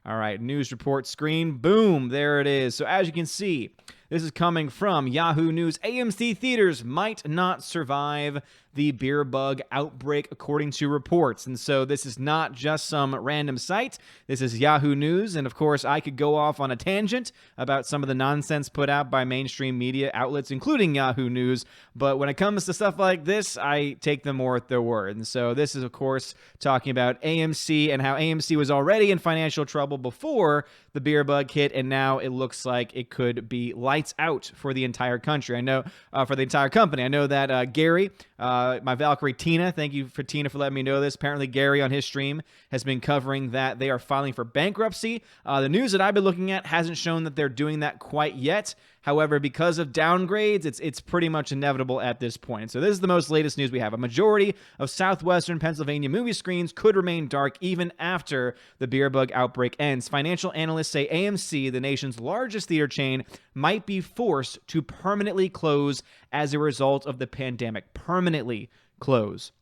All right, news report screen. Boom, there it is. So as you can see, this is coming from Yahoo News. AMC Theaters might not survive the beer bug outbreak, according to reports. And so this is not just some random site. This is Yahoo News. And of course, I could go off on a tangent about some of the nonsense put out by mainstream media outlets, including Yahoo News. But when it comes to stuff like this, I take them more at their word. And so this is, of course, talking about AMC and how AMC was already in financial trouble before the beer bug hit. And now it looks like it could be lights out for the entire country. I know, for the entire company. I know that Gary, my Valkyrie Tina, thank you for Tina for letting me know this. Apparently Gary on his stream has been covering that they are filing for bankruptcy. The news that I've been looking at hasn't shown that they're doing that quite yet. However, because of downgrades, it's pretty much inevitable at this point. So this is the most latest news we have. A majority of southwestern Pennsylvania movie screens could remain dark even after the beer bug outbreak ends. Financial analysts say AMC, the nation's largest theater chain, might be forced to permanently close as a result of the pandemic. Permanently close.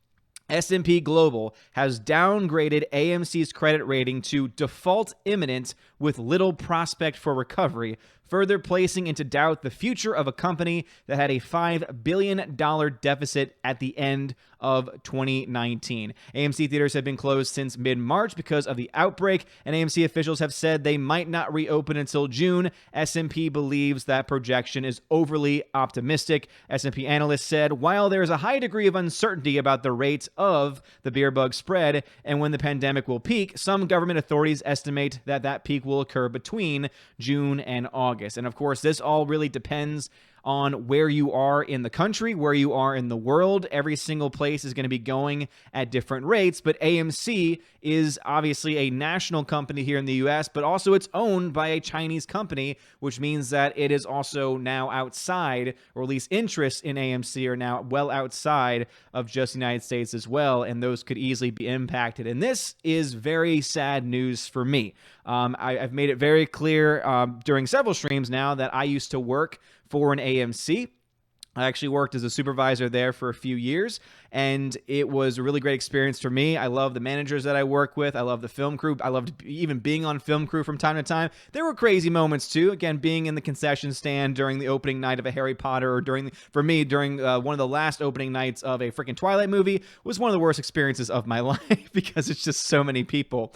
S&P Global has downgraded AMC's credit rating to default imminent with little prospect for recovery, further placing into doubt the future of a company that had a $5 billion deficit at the end of 2019. AMC Theaters have been closed since mid-March because of the outbreak, and AMC officials have said they might not reopen until June. S&P believes that projection is overly optimistic. S&P analysts said, while there is a high degree of uncertainty about the rate of the beer bug spread and when the pandemic will peak, some government authorities estimate that that peak will occur between June and August. And of course, this all really depends on where you are in the country, where you are in the world. Every single place is going to be going at different rates, but AMC is obviously a national company here in the US, but also it's owned by a Chinese company, which means that it is also now outside, or at least interests in AMC are now well outside of just the United States as well, and those could easily be impacted. And this is very sad news for me. I've made it very clear during several streams now that I used to work for an AMC. I actually worked as a supervisor there for a few years, and it was a really great experience for me. I love the managers that I work with. I love the film crew. I loved even being on film crew from time to time. There were crazy moments too. Again, being in the concession stand during the opening night of a Harry Potter, or during one of the last opening nights of a freaking Twilight movie was one of the worst experiences of my life because it's just so many people.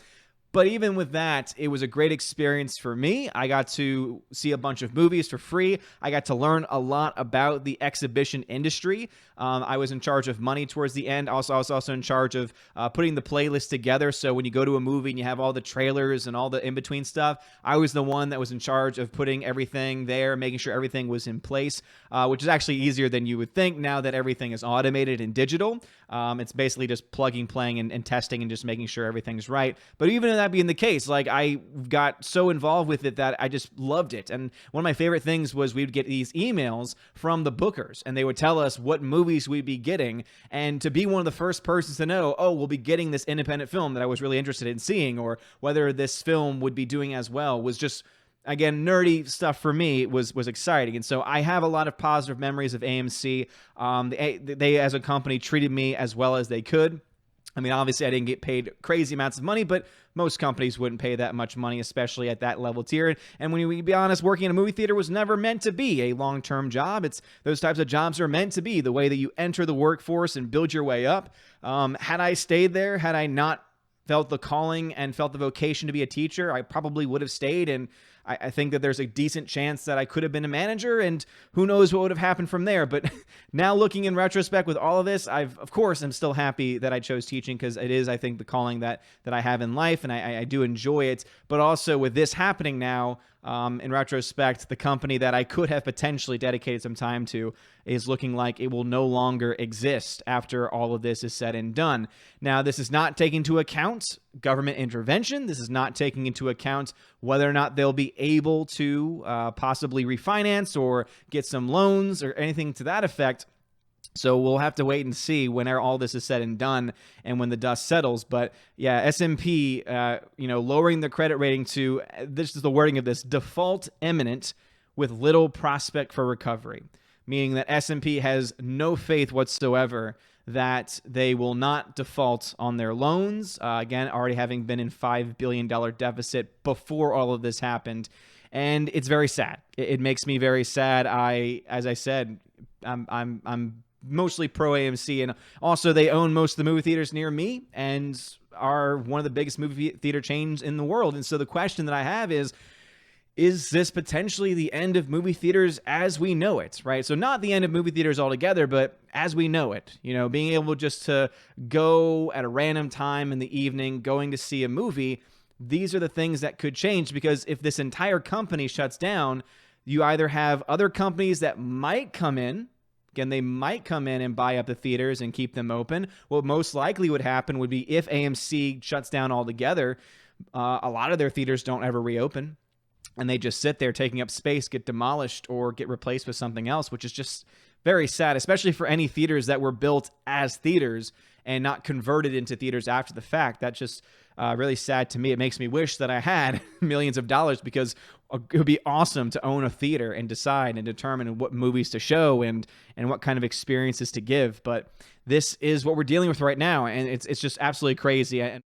But even with that, it was a great experience for me. I got to see a bunch of movies for free. I got to learn a lot about the exhibition industry. I was in charge of money towards the end. I was also in charge of putting the playlist together. So when you go to a movie and you have all the trailers and all the in-between stuff, I was the one that was in charge of putting everything there, making sure everything was in place, which is actually easier than you would think now that everything is automated and digital. It's basically just plugging, playing, and testing and just making sure everything's right. But even in that being the case, like, I got so involved with it that I just loved it. And one of my favorite things was we would get these emails from the bookers, and they would tell us what movies we'd be getting. And to be one of the first persons to know, oh, we'll be getting this independent film that I was really interested in seeing, or whether this film would be doing as well, was just, again, nerdy stuff for me. Was exciting. And so I have a lot of positive memories of AMC. They as a company treated me as well as they could. I mean, obviously, I didn't get paid crazy amounts of money, but most companies wouldn't pay that much money, especially at that level tier. And when we be honest, working in a movie theater was never meant to be a long-term job. It's those types of jobs are meant to be the way that you enter the workforce and build your way up. Had I stayed there, had I not felt the calling and felt the vocation to be a teacher, I probably would have stayed. And I think that there's a decent chance that I could have been a manager, and who knows what would have happened from there. But now looking in retrospect with all of this, of course, I'm still happy that I chose teaching, because it is, I think, the calling that I have in life, and I do enjoy it. But also with this happening now, in retrospect, the company that I could have potentially dedicated some time to is looking like it will no longer exist after all of this is said and done. Now, this is not taking into account government intervention. This is not taking into account whether or not they'll be able to possibly refinance or get some loans or anything to that effect. So we'll have to wait and see when all this is said and done and when the dust settles. But yeah, S&P, lowering the credit rating to, this is the wording of this, default imminent with little prospect for recovery. meaning that S&P has no faith whatsoever that they will not default on their loans. Again, already having been in $5 billion deficit before all of this happened. And it's very sad. It makes me very sad. As I said, I'm mostly pro AMC, and also they own most of the movie theaters near me and are one of the biggest movie theater chains in the world. And so the question that I have is this potentially the end of movie theaters as we know it, right? So not the end of movie theaters altogether, but as we know it, being able just to go at a random time in the evening, going to see a movie. These are the things that could change, because if this entire company shuts down, you either have other companies that might come in. Again, they might come in and buy up the theaters and keep them open. What most likely would happen would be if AMC shuts down altogether, a lot of their theaters don't ever reopen. And they just sit there taking up space, get demolished, or get replaced with something else, which is just very sad, especially for any theaters that were built as theaters and not converted into theaters after the fact. That's just really sad to me. It makes me wish that I had millions of dollars, because it would be awesome to own a theater and decide and determine what movies to show and what kind of experiences to give. But this is what we're dealing with right now, and it's just absolutely crazy. And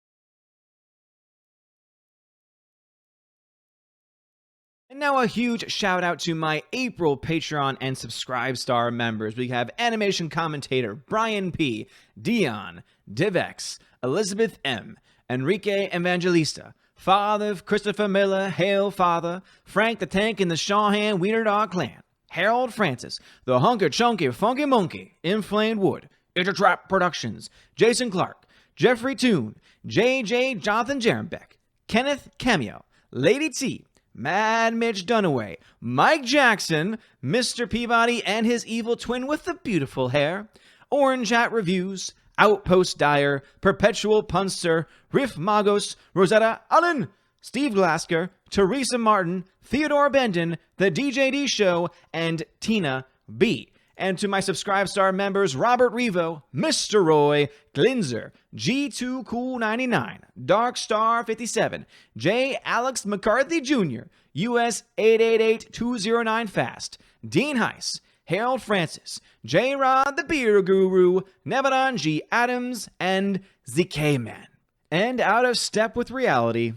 now a huge shout out to my April Patreon and Subscribe Star members. We have animation commentator Brian P., Dion, Divex, Elizabeth M., Enrique Evangelista, Father Christopher Miller, Hail Father, Frank the Tank and the Shawhan Wiener Dog Clan, Harold Francis, The Hunker Chunky Funky Monkey, Inflamed Wood, Intertrap Productions, Jason Clark, Jeffrey Toon, JJ Jonathan Jerembeck, Kenneth Cameo, Lady T, Mad Mitch Dunaway, Mike Jackson, Mr. Peabody and his evil twin with the beautiful hair, Orange Hat Reviews, Outpost Dyer, Perpetual Punster, Riff Magos, Rosetta Allen, Steve Glasker, Teresa Martin, Theodore Bendon, The DJD Show, and Tina B. And to my Subscribe Star members, Robert Revo, Mr. Roy, Glinzer, G2 Cool 99, Dark Star 57, J. Alex McCarthy Jr., US 888209 Fast, Dean Heiss, Harold Francis, J. Rod the Beer Guru, Nebanon G. Adams, and ZK Man. And out of step with reality,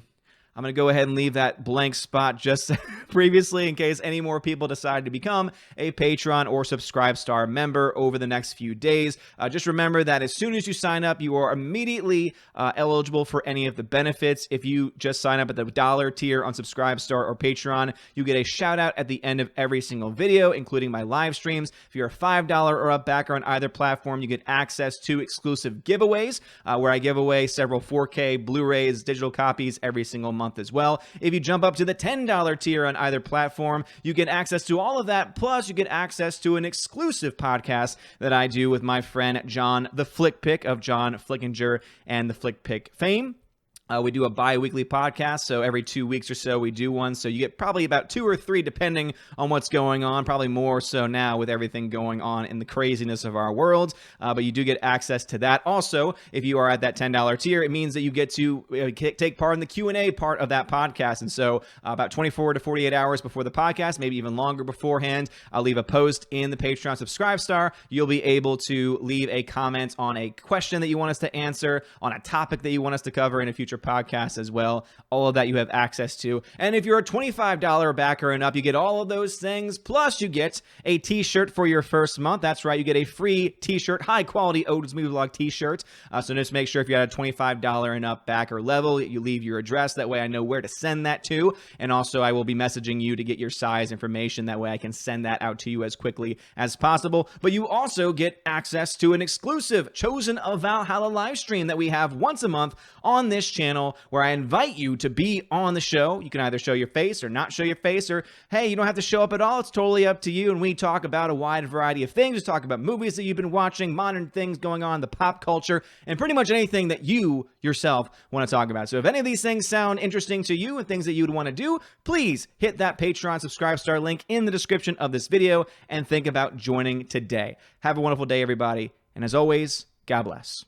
I'm going to go ahead and leave that blank spot just previously in case any more people decide to become a Patreon or Subscribe Star member over the next few days. Just remember that as soon as you sign up, you are immediately eligible for any of the benefits. If you just sign up at the $1 tier on Subscribe Star or Patreon, you get a shout out at the end of every single video, including my live streams. If you're a $5 or up backer on either platform, you get access to exclusive giveaways where I give away several 4K Blu-rays, digital copies every single month as well. If you jump up to the $10 tier on either platform, you get access to all of that, plus you get access to an exclusive podcast that I do with my friend John the Flick Pick of John Flickinger and the Flick Pick fame. We do a bi-weekly podcast, so every 2 weeks or so we do one. So you get probably about 2 or 3 depending on what's going on, probably more so now with everything going on in the craziness of our world. But you do get access to that. Also, if you are at that $10 tier, it means that you get to take part in the Q&A part of that podcast. And so about 24 to 48 hours before the podcast, maybe even longer beforehand, I'll leave a post in the Patreon Subscribe Star. You'll be able to leave a comment on a question that you want us to answer, on a topic that you want us to cover in a future podcast as well. All of that you have access to. And if you're a $25 backer and up, you get all of those things. Plus, you get a t-shirt for your first month. That's right. You get a free t-shirt, high quality Odin's Movie Vlog t-shirt. So just make sure if you're at a $25 and up backer level, you leave your address. That way I know where to send that to. And also I will be messaging you to get your size information. That way I can send that out to you as quickly as possible. But you also get access to an exclusive Chosen of Valhalla live stream that we have once a month on this channel, where I invite you to be on the show. You can either show your face or not show your face, or hey, you don't have to show up at all. It's totally up to you. And we talk about a wide variety of things. We talk about movies that you've been watching, modern things going on, the pop culture, and pretty much anything that you yourself want to talk about. So if any of these things sound interesting to you and things that you'd want to do, please hit that Patreon Subscribe Star link in the description of this video and think about joining today. Have a wonderful day, everybody. And as always, God bless.